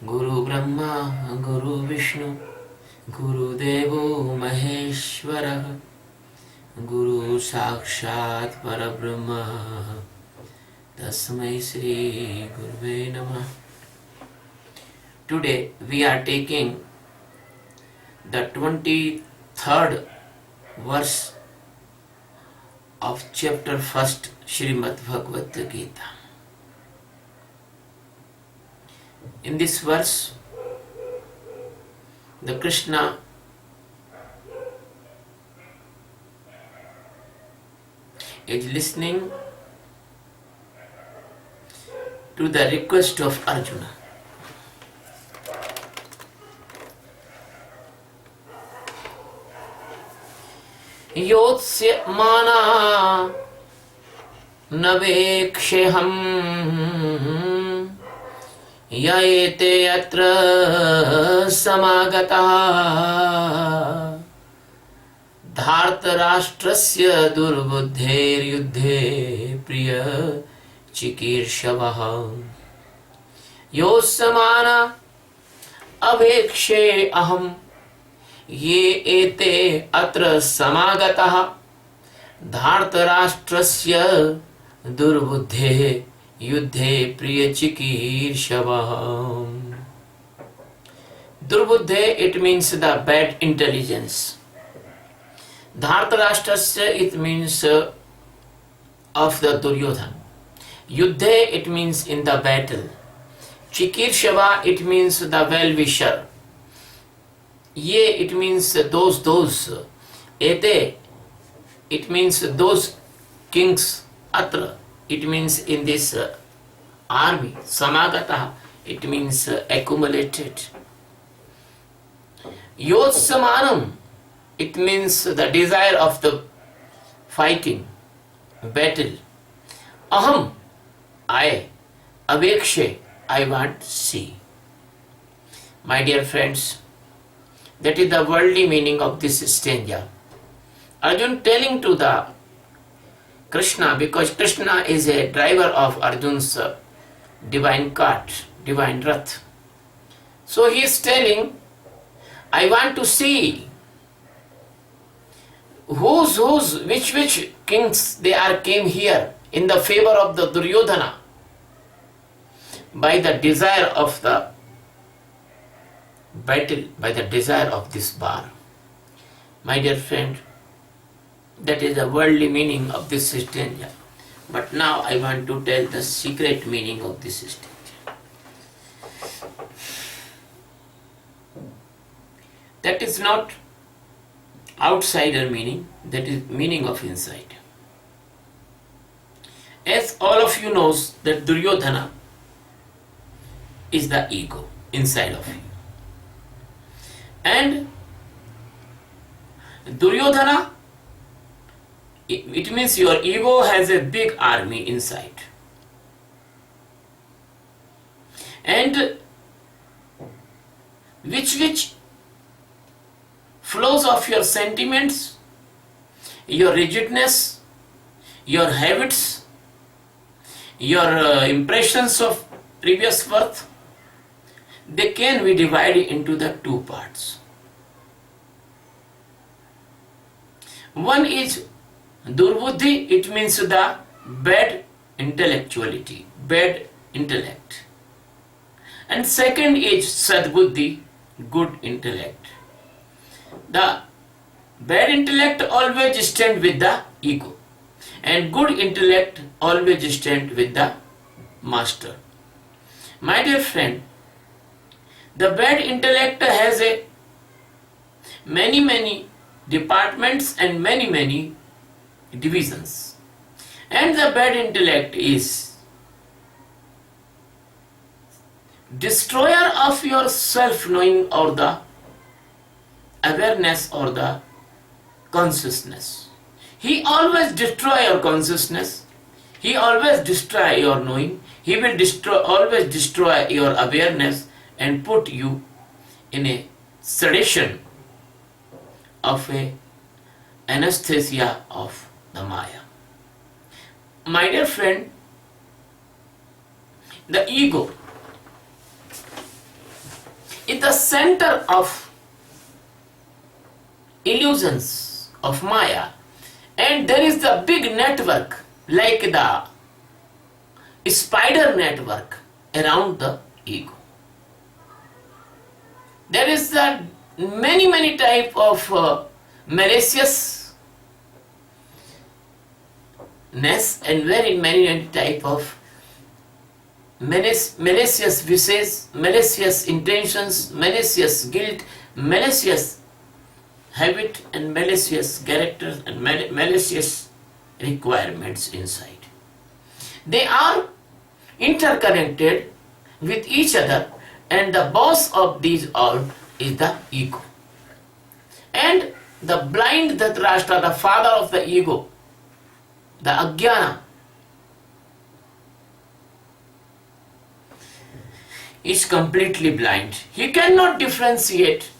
Guru Brahma, Guru Vishnu, Guru Devo Maheshwara, Guru Sakshat Parabrahma, Tasmai Shri Gurve Namah. Today we are taking the 23rd verse of chapter 1st Srimad Bhagavad Gita. In this verse, the Krishna is listening to the request of Arjuna. Yotsya mana naveksheham yaete atra samagataha dhartarashtrasya durbuddher yuddhe priya chikirshavaha yosamana avekshe aham ये एते अत्र समागतः धार्तराष्ट्रस्य दुर्बुद्धेः युद्धे प्रियचिकीर्षवः. दुर्बुद्धे, it means the bad intelligence. Dhartarashtrasya, it means of the Duryodhana. Yuddhe, it means in the battle. Chikirshava, it means the well-wisher. Ye, it means those. Ete, it means those kings. Atra, it means in this army. Samagata, it means accumulated. Yotsamanam, it means the desire of the fighting, battle. Aham, I. Avekshe, I want to see. My dear friends, that is the worldly meaning of this stanza. Arjuna telling to the Krishna, because Krishna is a driver of Arjuna's divine cart, divine rath. So he is telling, I want to see which kings they are came here in the favor of the Duryodhana by the desire of the battle, by the desire of this bar. My dear friend, that is the worldly meaning of this stanza. But now I want to tell the secret meaning of this stanza. That is not outsider meaning, that is meaning of inside. As all of you knows that Duryodhana is the ego inside of you. And Duryodhana, it means your ego has a big army inside. And which flows of your sentiments, your rigidness, your habits, your impressions of previous birth, they can be divided into the two parts. One is Durbuddhi, it means the bad intellectuality, bad intellect. And second is Sadbuddhi, good intellect. The bad intellect always stand with the ego, and good intellect always stand with the master. My dear friend, the bad intellect has a many departments and many divisions. And the bad intellect is destroyer of your self-knowing or the awareness or the consciousness. He always destroy your consciousness. He always destroy your knowing. He will always destroy your awareness and put you in a sedation of a anesthesia of the Maya. My dear friend, the ego the center of illusions of Maya, and there is the big network like the spider network around the ego. There is the many type of maliciousness and very many type of malicious wishes, malicious intentions, malicious guilt, malicious habit and malicious characters and malicious requirements inside. They are interconnected with each other, and the boss of these all is the ego. And the blind Dhritarashtra, the father of the ego, the Ajnana, is completely blind. He cannot differentiate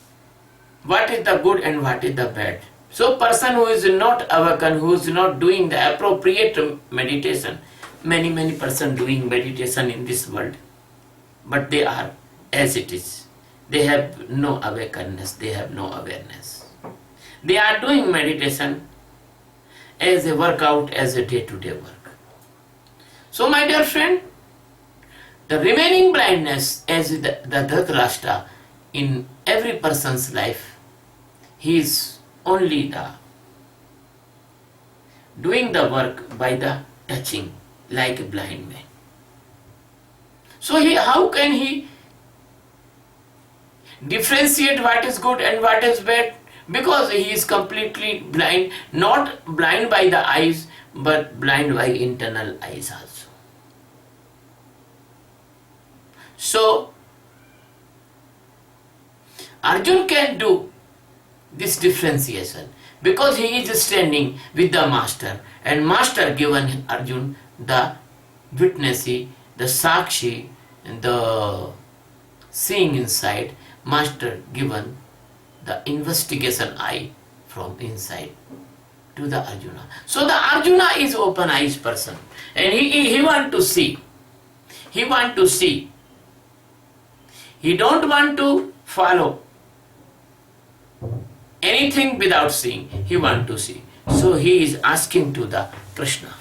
what is the good and what is the bad. So person who is not awakened, who is not doing the appropriate meditation, many person doing meditation in this world, but they are as it is. They have no awakeness, they have no awareness. They are doing meditation as a workout, as a day-to-day work. So my dear friend, the remaining blindness as the Dhritarashtra in every person's life, he is only the doing the work by the touching like a blind man. So how can he differentiate what is good and what is bad? Because he is completely blind, not blind by the eyes, but blind by internal eyes also. So Arjun can do this differentiation because he is standing with the master, and master given Arjun the witnessing, the sakshi, and the seeing inside. Master given the investigation eye from inside to the Arjuna. So the Arjuna is open eyes person, and he want to see. He want to see. He don't want to follow anything without seeing. He want to see. So he is asking to the Krishna.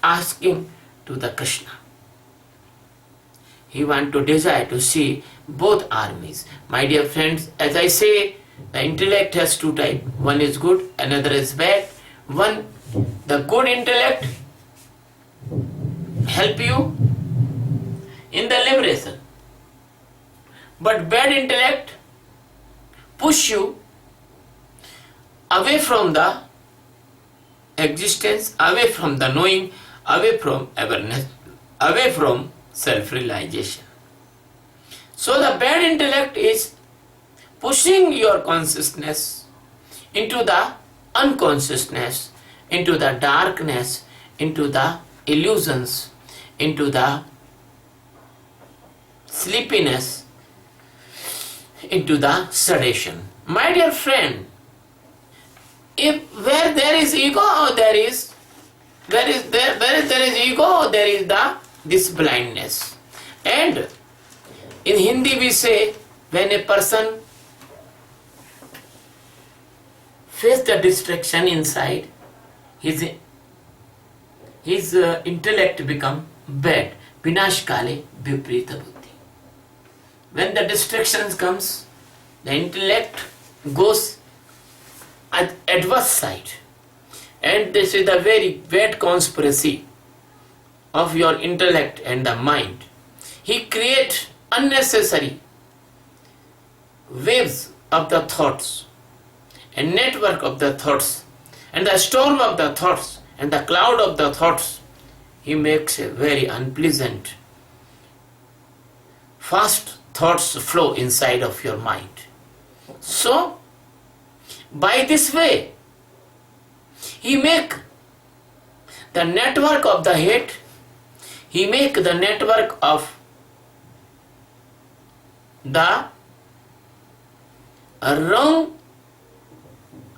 Asking to the Krishna. He want to desire to see both armies. My dear friends, as I say, the intellect has two types. One is good, another is bad. One, the good intellect help you in the liberation. But bad intellect push you away from the existence, away from the knowing, away from awareness, away from self-realization. So the bad intellect is pushing your consciousness into the unconsciousness, into the darkness, into the illusions, into the sleepiness, into the sedation. My dear friend, if where there is ego, there is ego, there is this blindness. And in Hindi we say, when a person faces the distraction inside, his intellect become bad. Vinash kale viprita buddhi. When the distractions comes, the intellect goes at adverse side. And this is the very bad conspiracy of your intellect and the mind. He creates unnecessary waves of the thoughts, a network of the thoughts, and the storm of the thoughts, and the cloud of the thoughts. He makes a very unpleasant, fast thoughts flow inside of your mind. So, by this way, he make the network of the hate, he make the network of the wrong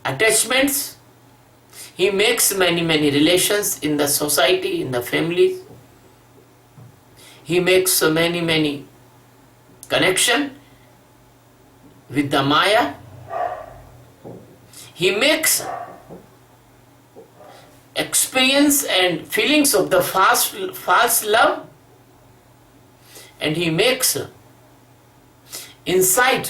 attachments. He makes many relations in the society, in the family. He makes many connection, with the Maya. He makes experience and feelings of the false love, and he makes inside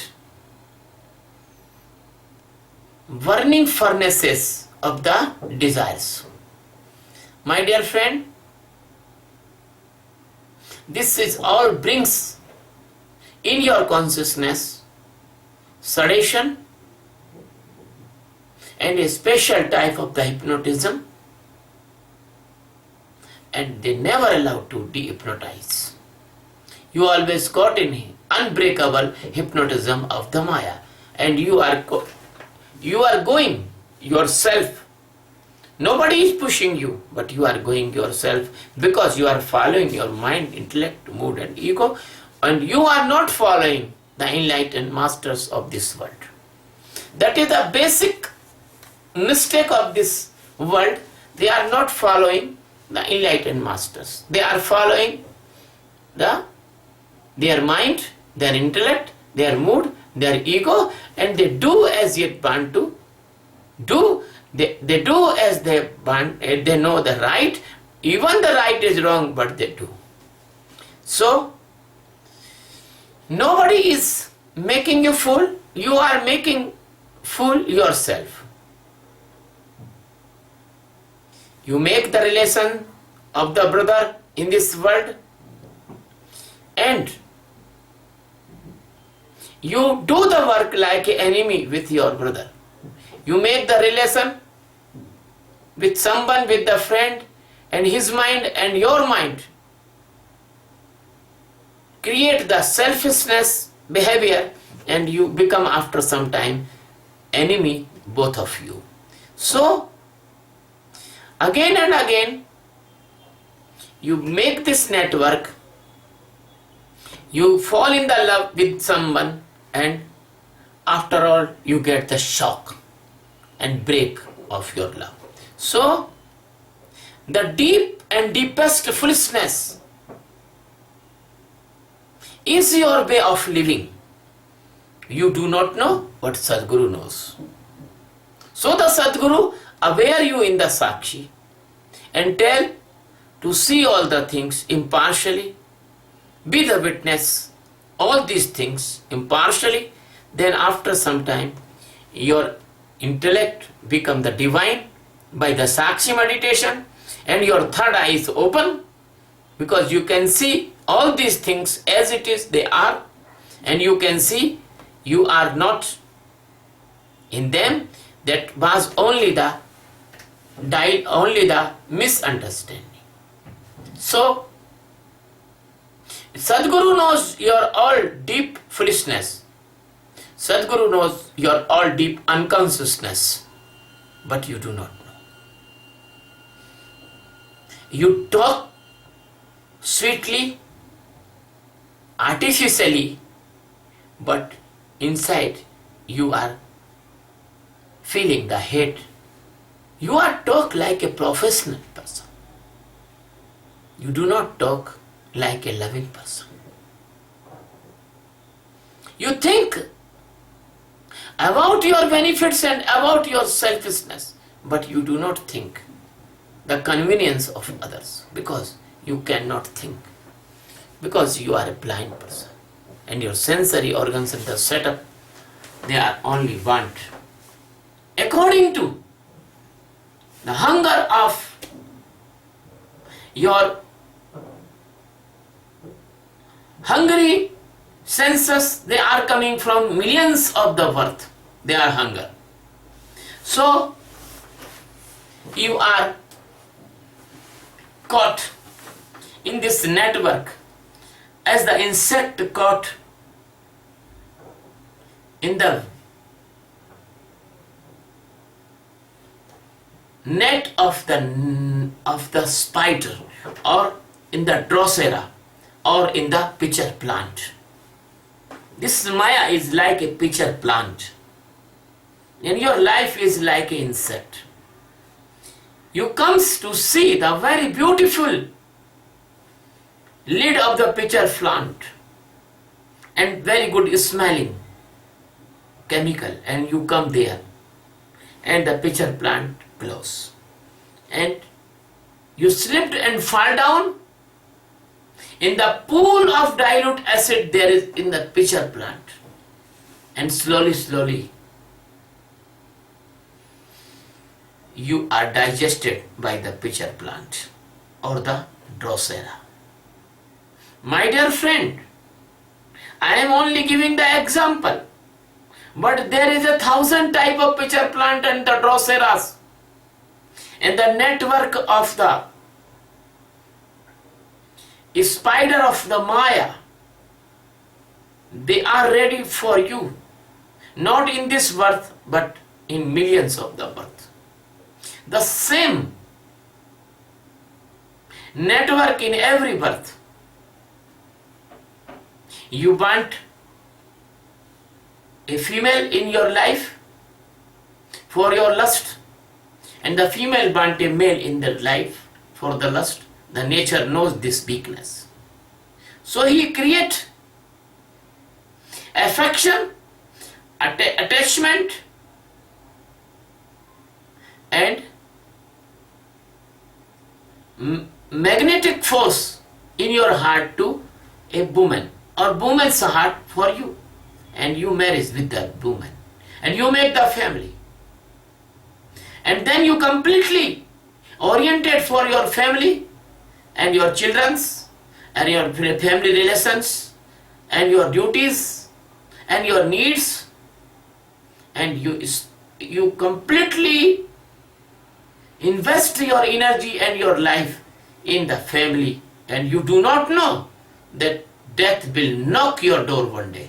burning furnaces of the desires. My dear friend, this is all brings in your consciousness sedation and a special type of the hypnotism, and they never allowed to de-hypnotize. You always got in unbreakable hypnotism of the Maya, and you are going yourself. Nobody is pushing you, but you are going yourself because you are following your mind, intellect, mood and ego, and you are not following the enlightened masters of this world. That is the basic mistake of this world. They are not following the enlightened masters. They are following their mind, their intellect, their mood, their ego, and they do as yet want to do. They do as they want. They know the right. Even the right is wrong, but they do. So, nobody is making you fool. You are making fool yourself. You make the relation of the brother in this world, and you do the work like an enemy with your brother. You make the relation with someone, with the friend, and his mind and your mind create the selfishness behavior, and you become after some time enemy, both of you. So again and again you make this network, you fall in the love with someone, and after all you get the shock and break of your love. So the deep and deepest foolishness is your way of living. You do not know, but Sadguru knows. So the Sadguru aware you in the Sakshi and tell to see all the things impartially, be the witness all these things impartially. Then after some time your intellect become the divine by the Sakshi meditation, and your third eye is open because you can see all these things as it is, they are, and you can see you are not in them. That was only the misunderstanding. So Sadguru knows your all deep foolishness. Sadguru knows your all deep unconsciousness, but you do not know. You talk sweetly, artificially, but inside you are feeling the hate. You are talk like a professional person. You do not talk like a loving person. You think about your benefits and about your selfishness, but you do not think the convenience of others, because you cannot think, because you are a blind person and your sensory organs and the setup, they are only want according to the hunger of your hungry senses. They are coming from millions of the worth. They are hunger. So you are caught in this network as the insect caught in the net of the spider, or in the drosera, or in the pitcher plant. This Maya is like a pitcher plant, and your life is like an insect. You comes to see the very beautiful lid of the pitcher plant and very good smelling, chemical and you come there and the pitcher plant close and you slipped and fall down in the pool of dilute acid there is in the pitcher plant, and slowly you are digested by the pitcher plant or the Drosera. My dear friend, I am only giving the example, but there is 1,000 type of pitcher plant and the Droseras, and the network of the spider of the Maya, they are ready for you, not in this birth, but in millions of the birth. The same network in every birth. You want a female in your life for your lust, and the female want a male in their life for the lust. The nature knows this weakness. So he creates affection, attachment, and magnetic force in your heart to a woman or woman's heart for you, and you marry with that woman and you make the family, and then you completely oriented for your family and your children's and your family relations and your duties and your needs, and you completely invest your energy and your life in the family, and you do not know that death will knock your door one day.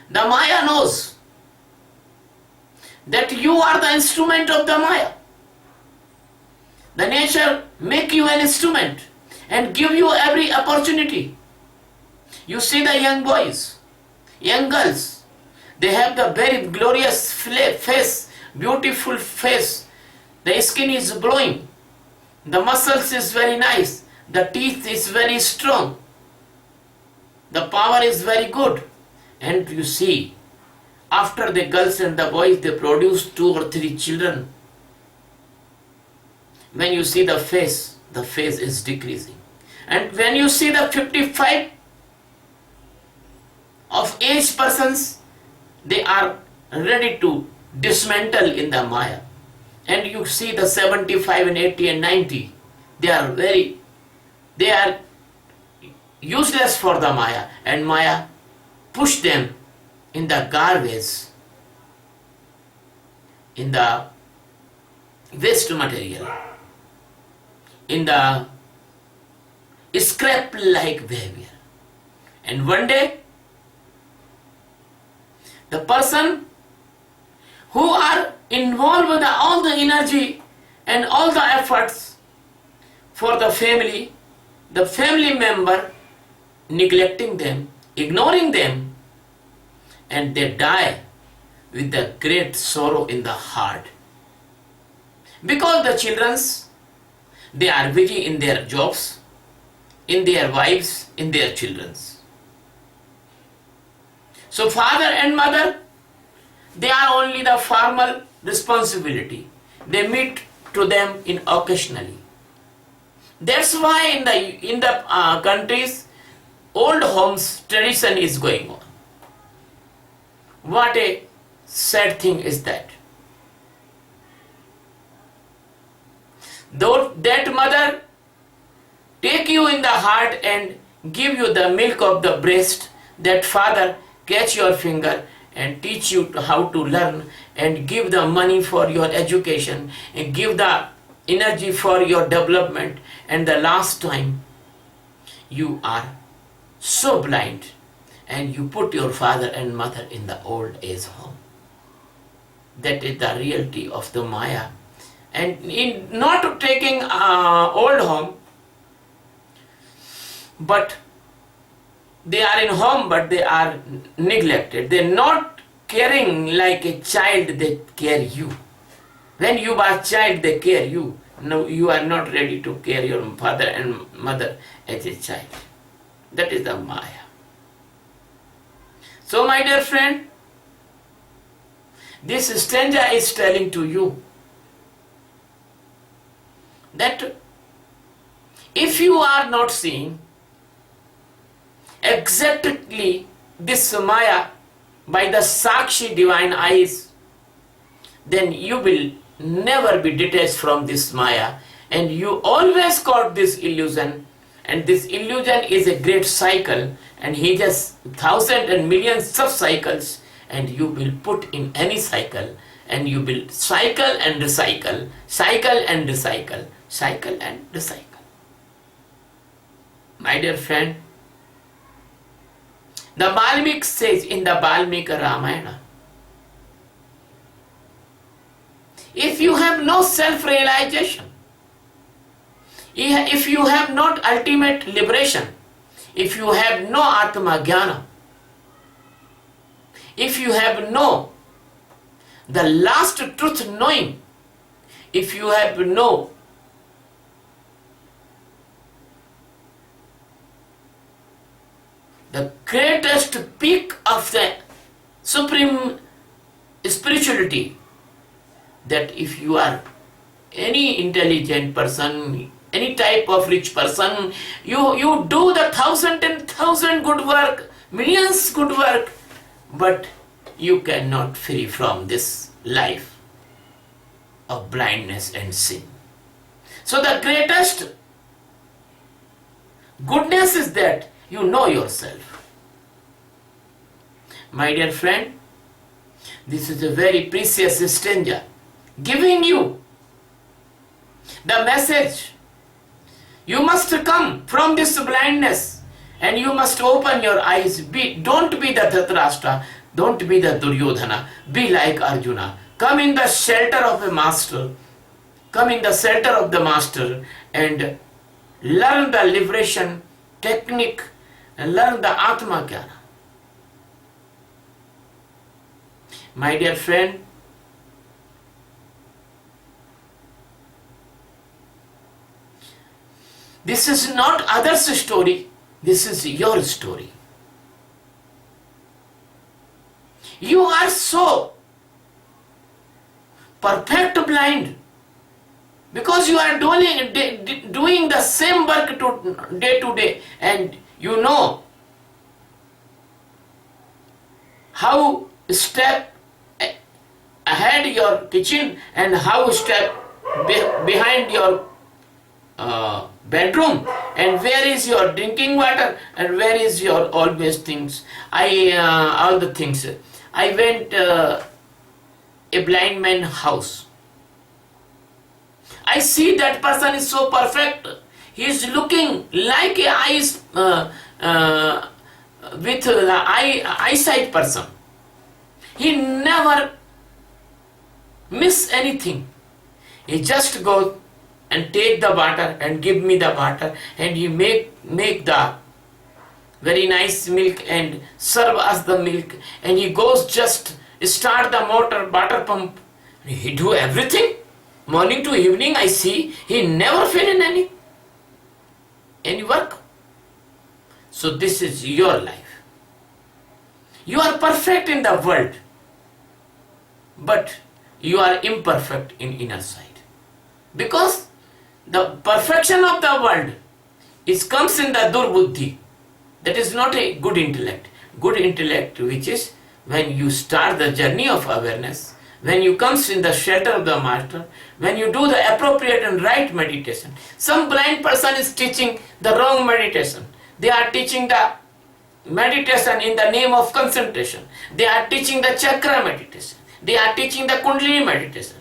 The Maya knows that you are the instrument of the Maya. The nature make you an instrument and give you every opportunity. You see the young boys, young girls, they have the very glorious face, beautiful face. The skin is glowing, the muscles is very nice, the teeth is very strong, the power is very good. And you see, after the girls and the boys, they produce 2 or 3 children. When you see the face is decreasing. And when you see the 55 of age persons, they are ready to dismantle in the Maya. And you see the 75 and 80 and 90, they are useless for the Maya, and Maya push them in the garbage, in the waste material, in the scrap-like behavior. And one day, the person who are involved with all the energy and all the efforts for the family member neglecting them, ignoring them, and they die with the great sorrow in the heart. Because the children's, they are busy in their jobs, in their wives, in their children's. So father and mother, they are only the formal responsibility. They meet to them in occasionally. That's why in the countries, old homes tradition is going on. What a sad thing is that. Though that mother take you in the heart and give you the milk of the breast, that father catch your finger and teach you how to learn and give the money for your education and give the energy for your development, and the last time you are so blind and you put your father and mother in the old age home. That is the reality of the Maya. And in not taking old home, but they are in home, but they are neglected. They are not caring like a child. They care you. When you are a child, they care you. No, you are not ready to care your father and mother as a child. That is the Maya. So my dear friend, this stanza is telling to you that if you are not seeing exactly this Maya by the Sakshi divine eyes, then you will never be detached from this Maya, and you always caught this illusion, and this illusion is a great cycle, and he just thousands and millions sub-cycles, and you will put in any cycle, and you will cycle and recycle, cycle and recycle, cycle and recycle. My dear friend, the Valmiki says in the Valmiki Ramayana, if you have no self-realization, if you have not ultimate liberation, if you have no Atma Jnana, if you have no the last truth knowing, if you have no the greatest peak of the supreme spirituality, that if you are any intelligent person, any type of rich person, you do the thousand and thousand good work, millions good work, but you cannot free from this life of blindness and sin. So the greatest goodness is that you know yourself. My dear friend, this is a very precious stanza giving you the message. You must come from this blindness and you must open your eyes. Don't be the Dhritarashtra, don't be the Duryodhana, be like Arjuna. Come in the shelter of a master, come in the shelter of the master and learn the liberation technique and learn the Atma Jnana. My dear friend, this is not others' story, this is your story. You are so perfect blind because you are doing the same work day to day, and you know how step ahead your kitchen and how step behind your bedroom, and where is your drinking water and where is your always things. All the things. I went a blind man house. I see that person is so perfect. He is looking like a eyes with the eyesight person. He never miss anything. He just goes and take the water and give me the water, and he make the very nice milk and serve us the milk, and he goes just start the motor, water pump. He do everything. Morning to evening I see he never fail in any work. So this is your life. You are perfect in the world, but you are imperfect in inner side. Because the perfection of the world comes in the durbuddhi. That is not a good intellect. Good intellect, which is when you start the journey of awareness, when you comes in the shelter of the master, when you do the appropriate and right meditation. Some blind person is teaching the wrong meditation. They are teaching the meditation in the name of concentration. They are teaching the chakra meditation. They are teaching the kundalini meditation.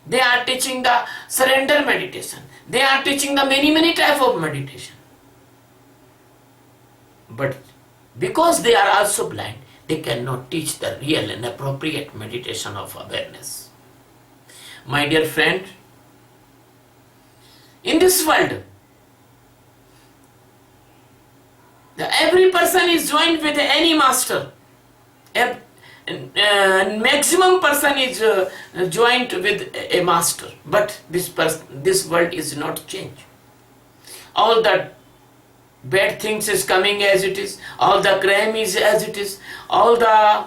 They are teaching the surrender meditation. They are teaching the many type of meditation. But because they are also blind, they cannot teach the real and appropriate meditation of awareness. My dear friend, in this world, every person is joined with any master. Maximum person is joined with a master, but this world is not changed. All the bad things is coming as it is, all the crime is as it is, all the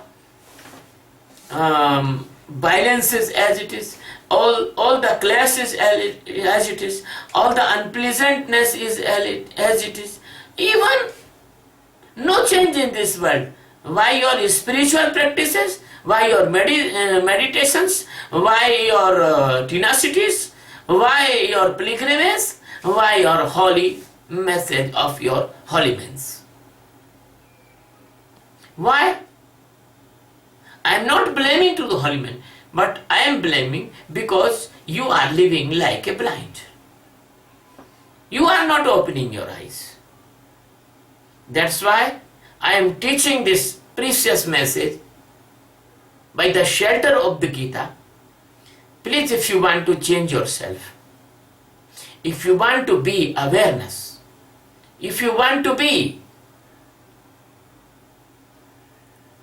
violence is as it is, all the clash is as it is, all the unpleasantness is as it is, even no change in this world. Why your spiritual practices? Why your meditations? Why your tenacities? Why your pilgrimage? Why your holy message of your holy means? Why? I am not blaming to the holy man, but I am blaming because you are living like a blind. You are not opening your eyes. That's why I am teaching this precious message by the shelter of the Geeta. Please, if you want to change yourself, if you want to be awareness, if you want to be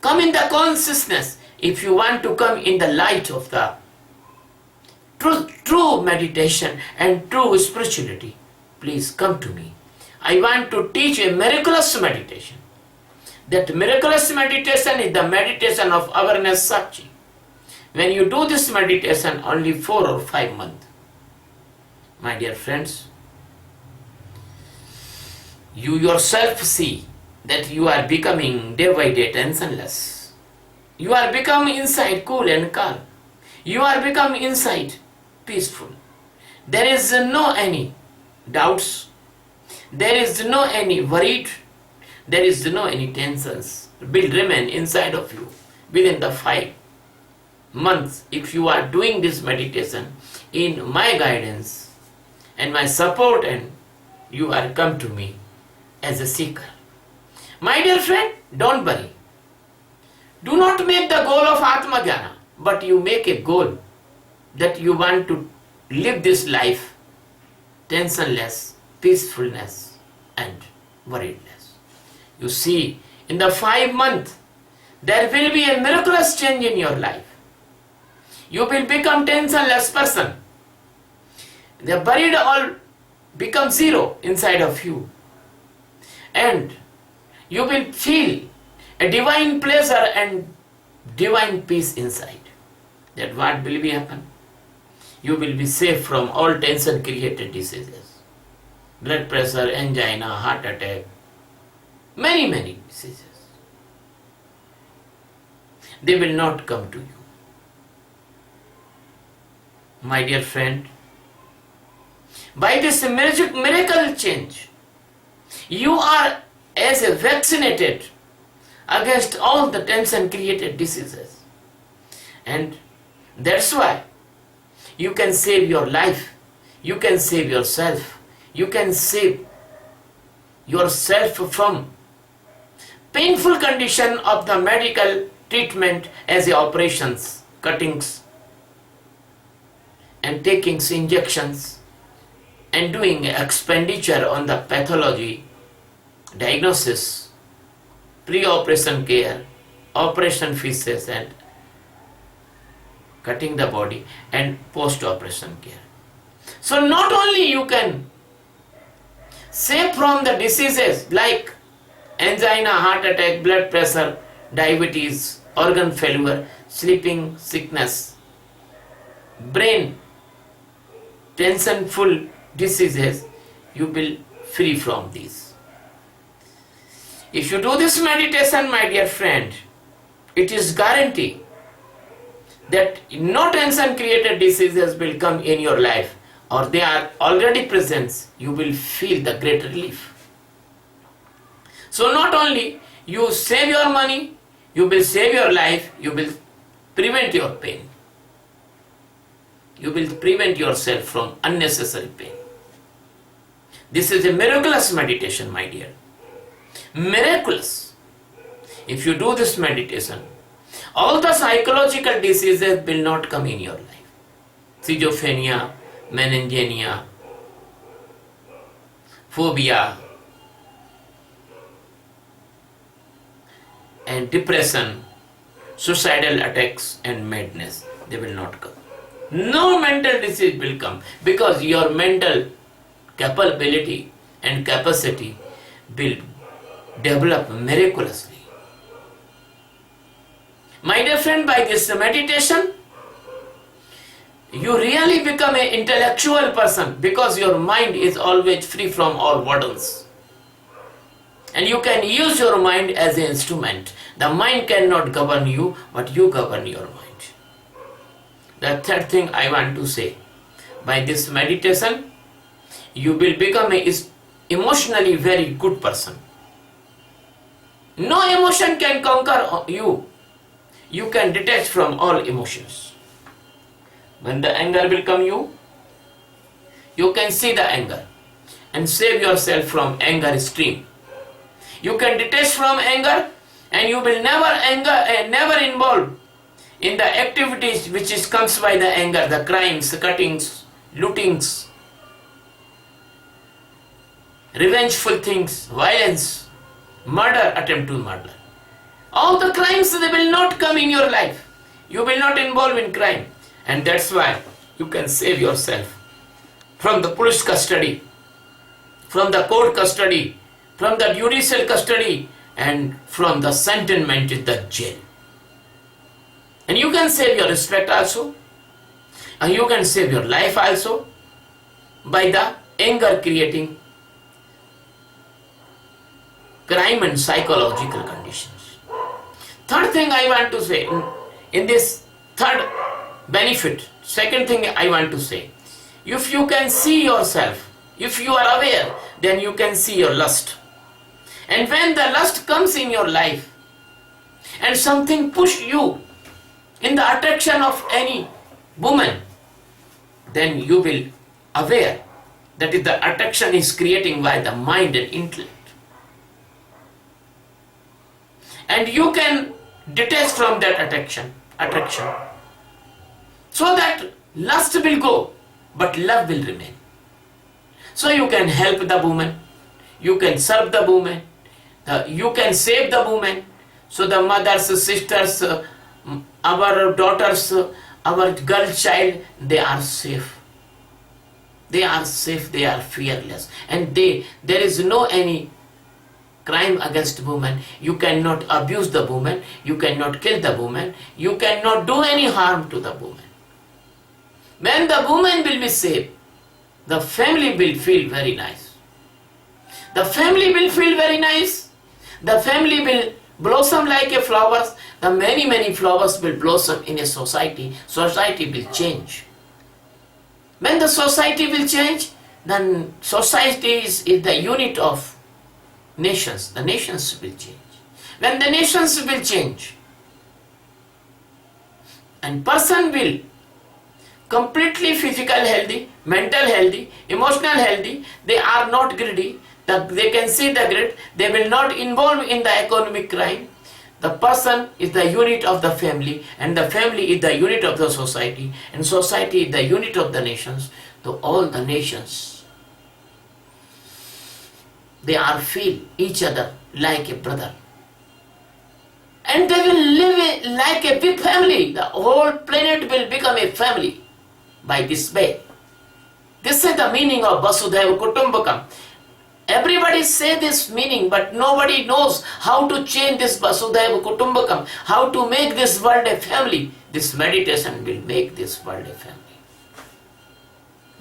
come in the consciousness, if you want to come in the light of the true meditation and true spirituality, please come to me. I want to teach a miraculous meditation. That miraculous meditation is the meditation of awareness Sakshi. When you do this meditation only 4 or 5 months, my dear friends, you yourself see that you are becoming day by day tensionless. You are becoming inside cool and calm. You are becoming inside peaceful. There is no any doubts. There is no any worried. There is no any tensions will remain inside of you within the 5 months. If you are doing this meditation in my guidance and my support, and you are come to me as a seeker. My dear friend, don't worry. Do not make the goal of Atma Jnana, but you make a goal that you want to live this life tensionless, peacefulness and worriedness. You see, in the 5 months, there will be a miraculous change in your life. You will become tensionless person. The buried all become zero inside of you. And you will feel a divine pleasure and divine peace inside. That what will be happen? You will be safe from all tension created diseases. Blood pressure, angina, heart attack, many diseases. They will not come to you. My dear friend, by this miracle change, you are as a vaccinated against all the tension created diseases. And that's why you can save your life, you can save yourself, you can save yourself from painful condition of the medical treatment as the operations, cuttings and taking injections and doing expenditure on the pathology, diagnosis, pre-operation care, operation pieces and cutting the body and post-operation care. So not only you can save from the diseases like angina, heart attack, blood pressure, diabetes, organ failure, sleeping sickness, brain tensionful diseases, you will free from these. If you do this meditation, my dear friend, it is guarantee that no tension created diseases will come in your life, or they are already present. You will feel the great relief. So not only you save your money, you will save your life, you will prevent your pain. You will prevent yourself from unnecessary pain. This is a miraculous meditation, my dear. Miraculous. If you do this meditation, all the psychological diseases will not come in your life. Schizophrenia, meningitis, phobia, and depression, suicidal attacks and madness, they will not come. No mental disease will come because your mental capability and capacity will develop miraculously. My dear friend, by this meditation, you really become an intellectual person because your mind is always free from all burdens. And you can use your mind as an instrument. The mind cannot govern you, but you govern your mind. The third thing I want to say, by this meditation, you will become a emotionally very good person. No emotion can conquer you. You can detach from all emotions. When the anger will come you can see the anger and save yourself from anger stream. You can detach from anger and you will never involve in the activities which comes by the anger, the crimes, cuttings, lootings, revengeful things, violence, murder, attempt to murder. All the crimes, they will not come in your life. You will not involve in crime. And that's why you can save yourself from the police custody, from the court custody, from the judicial custody, and from the sentence in the jail. And you can save your respect also, and you can save your life also by the anger creating crime and psychological conditions. Third thing I want to say in this third benefit, second thing I want to say, if you can see yourself, if you are aware, then you can see your lust. And when the lust comes in your life and something push you in the attraction of any woman, then you will aware that the attraction is creating by the mind and intellect. And you can detach from that attraction, so that lust will go, but love will remain. So you can help the woman, you can serve the woman, you can save the woman. So the mothers, sisters, our daughters, our girl child, they are safe. They are safe, they are fearless. And there is no any crime against woman. You cannot abuse the woman, you cannot kill the woman, you cannot do any harm to the woman. When the woman will be safe, the family will feel very nice. The family will feel very nice. The family will blossom like a flowers. The many flowers will blossom in a society. Society will change. When the society will change, then society is the unit of nations. The nations will change. When the nations will change, and person will completely physical healthy, mental healthy, emotional healthy, they are not greedy, they can see the greed, they will not involve in the economic crime. The person is the unit of the family, and the family is the unit of the society, and society is the unit of the nations. So all the nations, they are feel each other like a brother. And they will live like a big family. The whole planet will become a family by this way. This is the meaning of Vasudhaiva Kutumbakam. Everybody say this meaning, but nobody knows how to change this Vasudhaiva Kutumbakam, how to make this world a family. This meditation will make this world a family.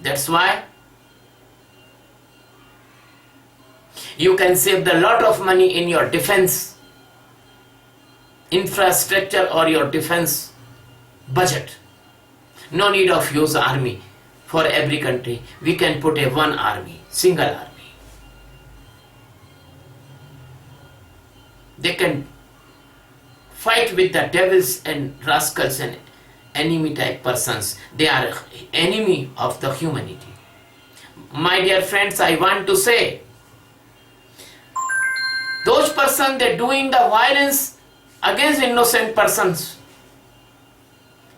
That's why you can save a lot of money in your defense infrastructure or your defense budget. No need of use army for every country. We can put a one army, single army. They can fight with the devils and rascals and enemy type persons. They are enemy of the humanity. My dear friends, I want to say, those persons that doing the violence against innocent persons,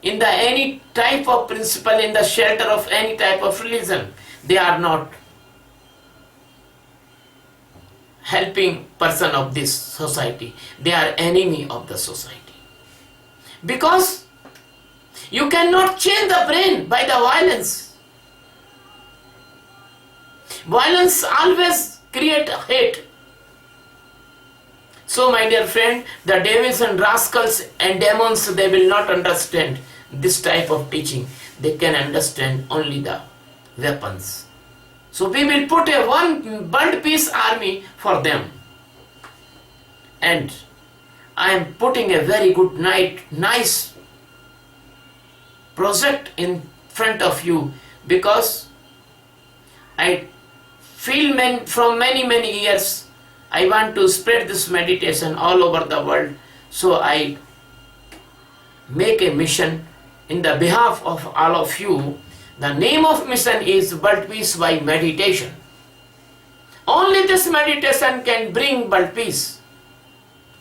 in the any type of principle, in the shelter of any type of religion, they are not helping person of this society. They are enemy of the society. Because you cannot change the brain by the violence. Violence always create hate. So my dear friend, the devils and rascals and demons, they will not understand this type of teaching. They can understand only the weapons. So we will put a one world peace army for them. And I am putting a very good nice project in front of you, because I feel from many years I want to spread this meditation all over the world. So I make a mission in the behalf of all of you. The name of mission is World Peace by Meditation. Only this meditation can bring world peace.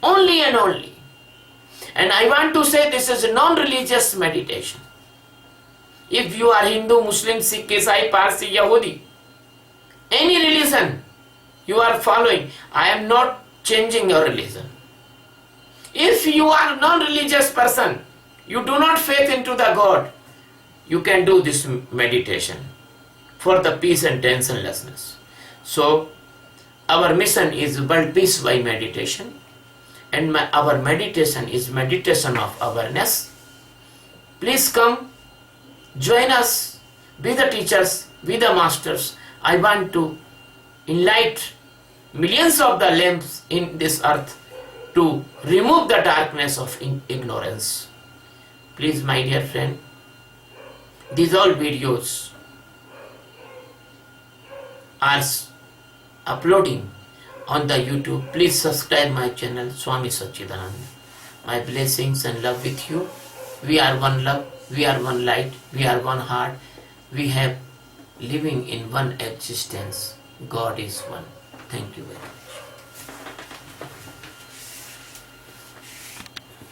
Only and only. And I want to say this is a non-religious meditation. If you are Hindu, Muslim, Sikh, Isai, Parsi, Yahudi, any religion you are following, I am not changing your religion. If you are non-religious person, you do not faith into the God, you can do this meditation for the peace and tensionlessness. So our mission is world peace by meditation, and our meditation is meditation of awareness. Please come, join us, be the teachers, be the masters. I want to enlighten millions of the lamps in this earth to remove the darkness of ignorance. Please, my dear friend, these all videos are uploading on the YouTube. Please subscribe my channel, Swami Sachidananda. My blessings and love with you. We are one love, we are one light, we are one heart. We have living in one existence. God is one. Thank you very much.